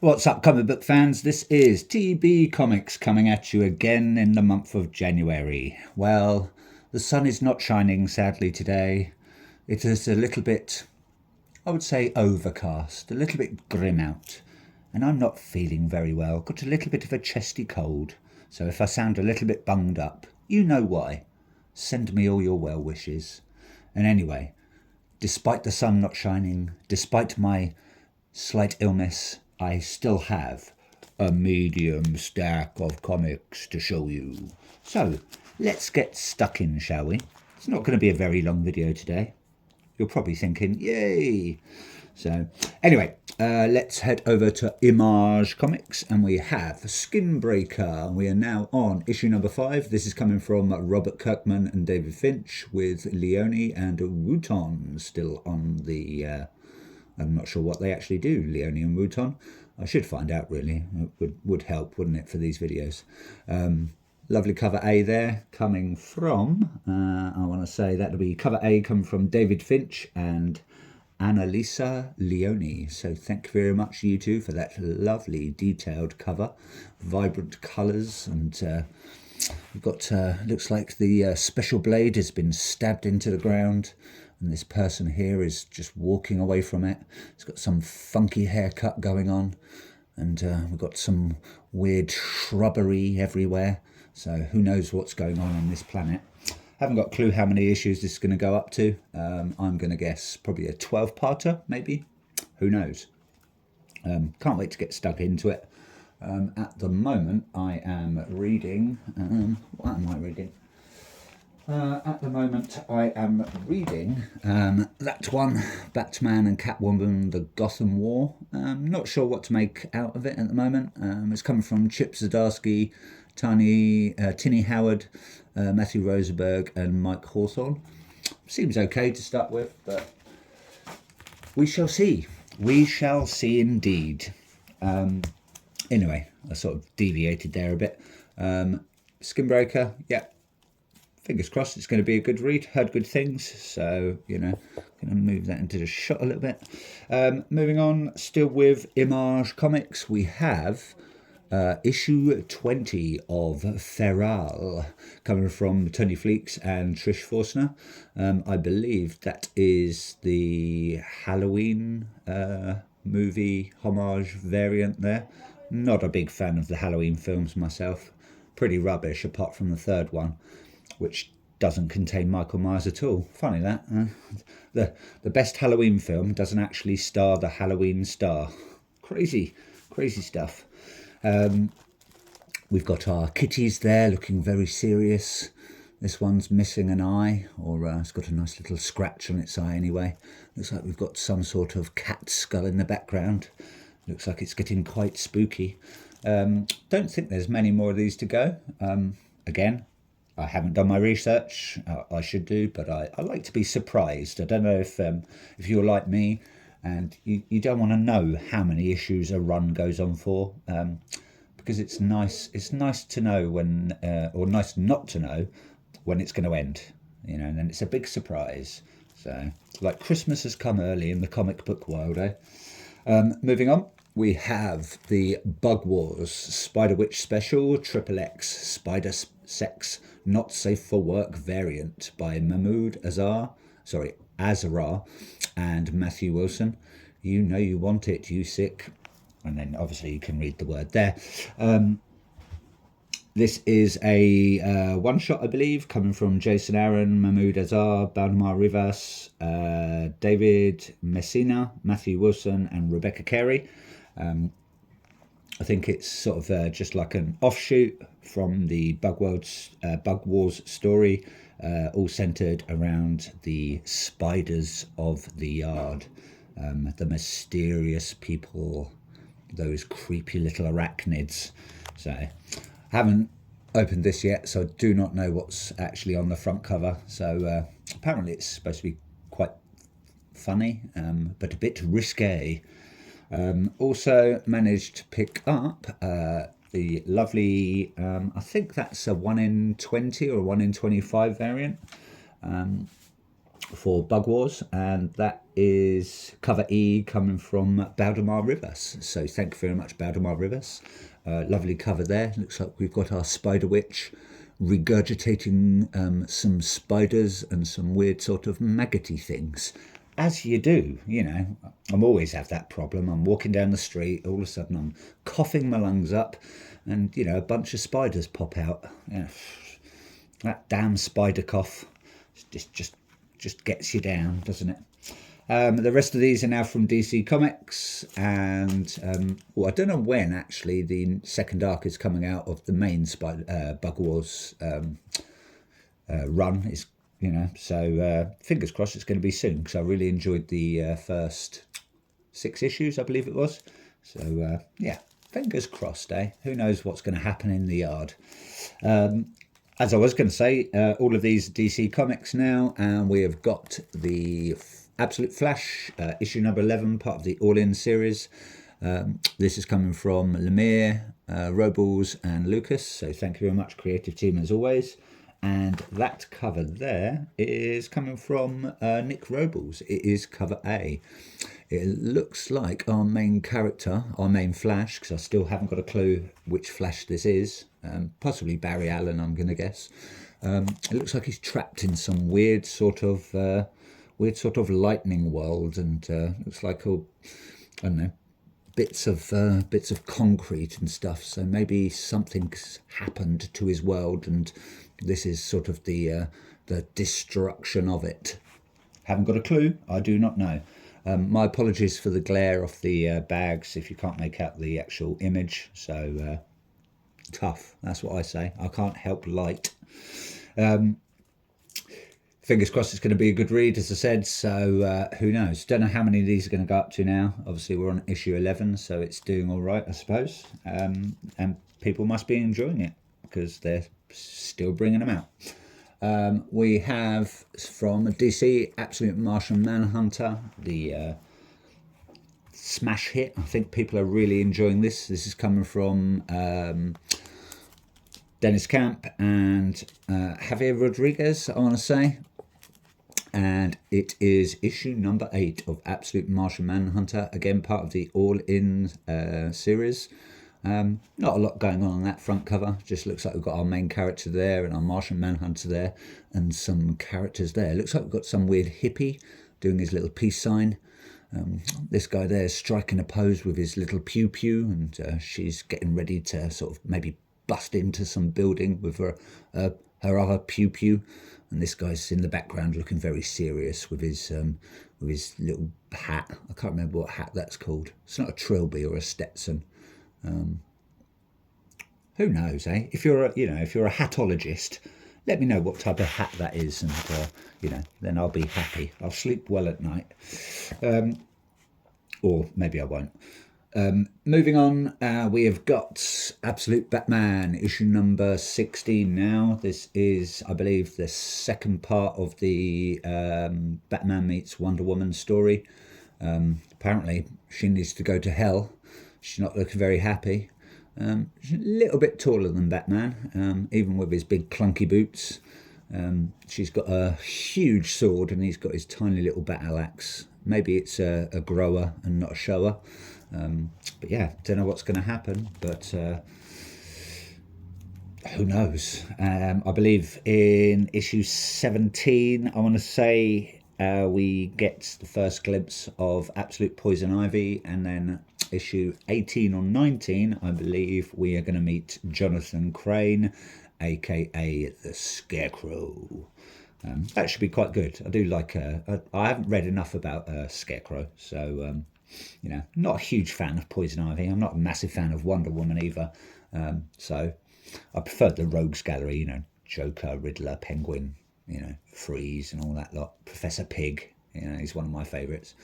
What's up, comic book fans? This is TB Comics coming at you again in the month of January. Well, the sun is not shining, sadly, today. It is a little bit, I would say, overcast, a little bit grim out. And I'm not feeling very well. Got a little bit of a chesty cold. So if I sound a little bit bunged up, you know why. Send me all your well wishes. And anyway, despite the sun not shining, despite my slight illness, I still have a medium stack of comics to show you. So let's get stuck in, shall we? It's not going to be a very long video today. You're probably thinking, yay! So anyway, let's head over to Image Comics, and we have Skinbreaker. We are now on issue number 5. This is coming from Robert Kirkman and David Finch, with Leone and Wooton still on the... I'm not sure what they actually do, Leone and Wooton. I should find out, really. It would help, wouldn't it, for these videos. Lovely cover A there, coming from, I want to say that'll be cover A coming from David Finch and Annalisa Leone. So thank you very much, you two, for that lovely detailed cover. Vibrant colours, and we've got, looks like the special blade has been stabbed into the ground. And this person here is just walking away from it. It's got some funky haircut going on. And we've got some weird shrubbery everywhere. So who knows what's going on this planet. Haven't got a clue how many issues this is going to go up to. I'm going to guess probably a 12-parter, maybe. Who knows. Can't wait to get stuck into it. At the moment, I am reading... what am I reading? At the moment, I am reading that one, Batman and Catwoman, The Gotham War. Not sure what to make out of it at the moment. It's coming from Chip Zdarsky, Tini Howard, Matthew Rosenberg, and Mike Hawthorne. Seems okay to start with, but we shall see. We shall see indeed. Anyway, I sort of deviated there a bit. Skinbreaker, yeah. Fingers crossed it's going to be a good read. Heard good things, so, you know, going to move that into the shot a little bit. Moving on, still with Image Comics, we have issue 20 of Feral, coming from Tony Fleecs and Trish Forstner. I believe that is the Halloween movie homage variant there. Not a big fan of the Halloween films myself. Pretty rubbish, apart from the third one, which doesn't contain Michael Myers at all. Funny that. The best Halloween film doesn't actually star the Halloween star. Crazy stuff. We've got our kitties there looking very serious. This one's missing an eye, or it's got a nice little scratch on its eye anyway. Looks like we've got some sort of cat skull in the background. Looks like it's getting quite spooky. Don't think there's many more of these to go. Again, I haven't done my research. I should do, but I like to be surprised. I don't know if you're like me and you don't want to know how many issues a run goes on for, because it's nice to know when, or nice not to know when it's going to end, you know, and then it's a big surprise. So, like Christmas has come early in the comic book world, eh? Moving on. We have the Bug Wars Spider Witch Special XXX Spider Sex Not Safe for Work variant by Mahmoud Azar and Matthew Wilson. You know you want it, you sick. And then obviously you can read the word there. This is a one-shot, I believe, coming from Jason Aaron, Mahmoud Azar, Balmar Rivas, David Messina, Matthew Wilson, and Rebecca Carey. I think it's sort of just like an offshoot from the Bug Wars story, all centered around the spiders of the yard, the mysterious people, those creepy little arachnids. So, haven't opened this yet, so I do not know what's actually on the front cover. So apparently it's supposed to be quite funny, but a bit risque. Also managed to pick up the lovely, I think that's a 1 in 20 or 1 in 25 variant for Bug Wars, and that is cover E coming from Baldemar Rivers. So thank you very much, Baldemar Rivers. Lovely cover there. Looks like we've got our Spider Witch regurgitating some spiders and some weird sort of maggoty things. As you do, I'm always have that problem. I'm walking down the street, all of a sudden I'm coughing my lungs up, and a bunch of spiders pop out. That damn spider cough just gets you down, doesn't it? The rest of these are now from DC Comics, and I don't know when actually the second arc is coming out of the main Bug Wars run. Is so fingers crossed it's going to be soon, because I really enjoyed the first 6 issues, I believe it was. So yeah, fingers crossed, eh? Who knows what's going to happen in the yard. As I was going to say, all of these DC Comics now, and we have got the Absolute Flash, issue number 11, part of the All-In series. This is coming from Lemire, Robles and Lucas, so thank you very much, creative team, as always. And that cover there is coming from Nick Robles. It is cover A. It looks like our main character, our main Flash, because I still haven't got a clue which Flash this is. Possibly Barry Allen, I'm going to guess. It looks like he's trapped in some weird sort of lightning world, and looks like all, I don't know, bits of concrete and stuff. So maybe something's happened to his world, and this is sort of the destruction of it. Haven't got a clue. I do not know. My apologies for the glare off the bags if you can't make out the actual image. So tough. That's what I say. I can't help light. Fingers crossed it's going to be a good read, as I said, so who knows. Don't know how many of these are going to go up to now. Obviously we're on issue 11, so it's doing all right, I suppose, and people must be enjoying it because they're still bringing them out. We have from DC Absolute Martian Manhunter, the smash hit. I think people are really enjoying this. This is coming from Dennis Camp and Javier Rodriguez, I want to say. And it is issue number 8 of Absolute Martian Manhunter, again part of the All-In series. Not a lot going on that front cover, just looks like we've got our main character there and our Martian Manhunter there and some characters there. Looks like we've got some weird hippie doing his little peace sign. This guy there is striking a pose with his little pew-pew, and she's getting ready to sort of maybe bust into some building with her other pew-pew. And this guy's in the background looking very serious with his little hat. I can't remember what hat that's called. It's not a trilby or a Stetson. Who knows, eh? If you're a hatologist, let me know what type of hat that is, and then I'll be happy. I'll sleep well at night, or maybe I won't. Moving on, we have got Absolute Batman, issue number 16 now. This is, I believe, the second part of the Batman meets Wonder Woman story. Apparently, she needs to go to hell. She's not looking very happy. She's a little bit taller than Batman, even with his big clunky boots. She's got a huge sword and he's got his tiny little battle axe. Maybe it's a grower and not a shower. But yeah, don't know what's going to happen, but who knows. I believe in issue 17, I want to say, we get the first glimpse of Absolute Poison Ivy, and then issue 18 or 19, I believe we are going to meet Jonathan Crane, aka the Scarecrow. That should be quite good. I do like I haven't read enough about Scarecrow, so not a huge fan of Poison Ivy. I'm not a massive fan of Wonder Woman either, so I prefer the Rogues Gallery, Joker, Riddler, Penguin, Freeze and all that lot. Professor Pig, he's one of my favourites.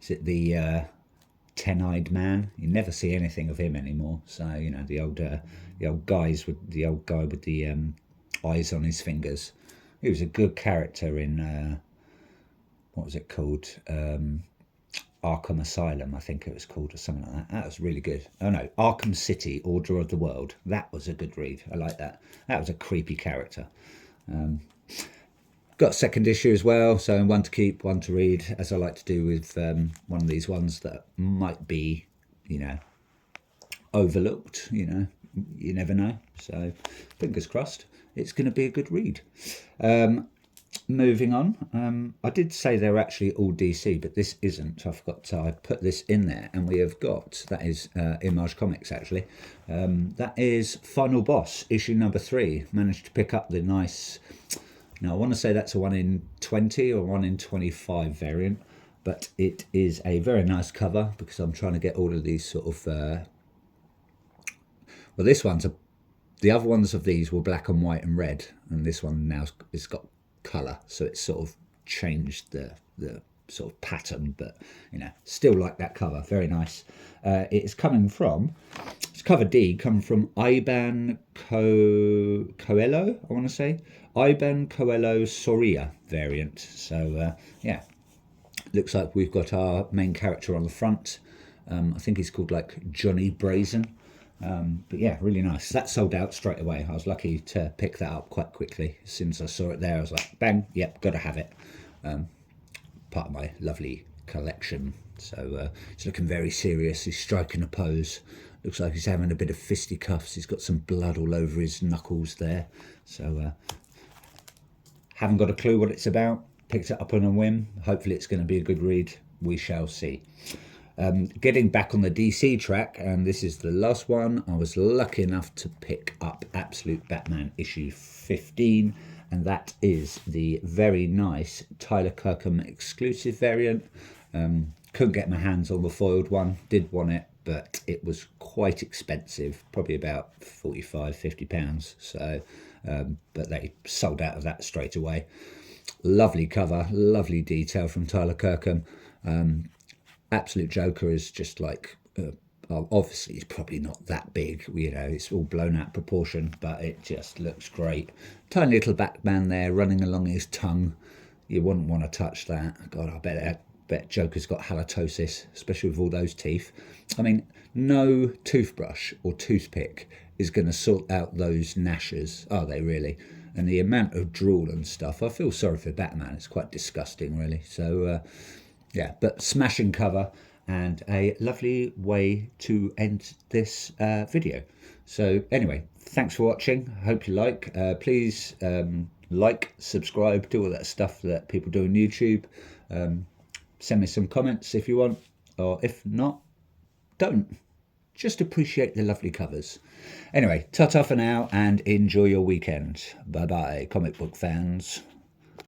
Is it the Ten-Eyed Man? You never see anything of him anymore. So the old guy with the eyes on his fingers. He was a good character in what was it called? Arkham Asylum, I think it was called, or something like that. That was really good. Oh no, Arkham City, Order of the World. That was a good read. I like that. That was a creepy character. got a second issue as well, so one to keep, one to read, as I like to do with one of these ones that might be, overlooked. You never know. So fingers crossed, it's going to be a good read. Moving on, I did say they're actually all DC, but this isn't. I forgot to I put this in there, and we have got, that is Image Comics actually. That is Final Boss, issue number 3. Managed to pick up the nice, now I want to say that's a 1 in 20 or 1 in 25 variant, but it is a very nice cover because I'm trying to get all of these sort of, well, this one's the other ones of these were black and white and red, and this one now it's got colour, so it's sort of changed the sort of pattern, but still like that cover, very nice. It's coming from, it's cover D, coming from Iban Coelho, I want to say, Iban Coelho Soria variant. So yeah, looks like we've got our main character on the front. I think he's called like Johnny Brazen. But yeah, really nice. That sold out straight away. I was lucky to pick that up quite quickly. As soon as I saw it there, I was like, bang, yep, got to have it. Part of my lovely collection. So he's looking very serious. He's striking a pose. Looks like he's having a bit of fisticuffs. He's got some blood all over his knuckles there. So haven't got a clue what it's about. Picked it up on a whim. Hopefully it's going to be a good read. We shall see. Getting back on the DC track, and this is the last one, I was lucky enough to pick up Absolute Batman issue 15, and that is the very nice Tyler Kirkham exclusive variant. Couldn't get my hands on the foiled one, did want it, but it was quite expensive, probably about £45–50. So, but they sold out of that straight away. Lovely cover, lovely detail from Tyler Kirkham. Absolute Joker is just like, obviously it's probably not that big, it's all blown out proportion, but it just looks great. Tiny little Batman there running along his tongue. You wouldn't want to touch that. God, I bet Joker's got halitosis, especially with all those teeth. I mean, no toothbrush or toothpick is going to sort out those gnashes, are they really? And the amount of drool and stuff, I feel sorry for Batman. It's quite disgusting, really. So, yeah, but smashing cover and a lovely way to end this video. So anyway, thanks for watching. I hope you like. Please like, subscribe, do all that stuff that people do on YouTube. Send me some comments if you want, or if not, don't. Just appreciate the lovely covers. Anyway, ta-ta for now and enjoy your weekend. Bye-bye, comic book fans.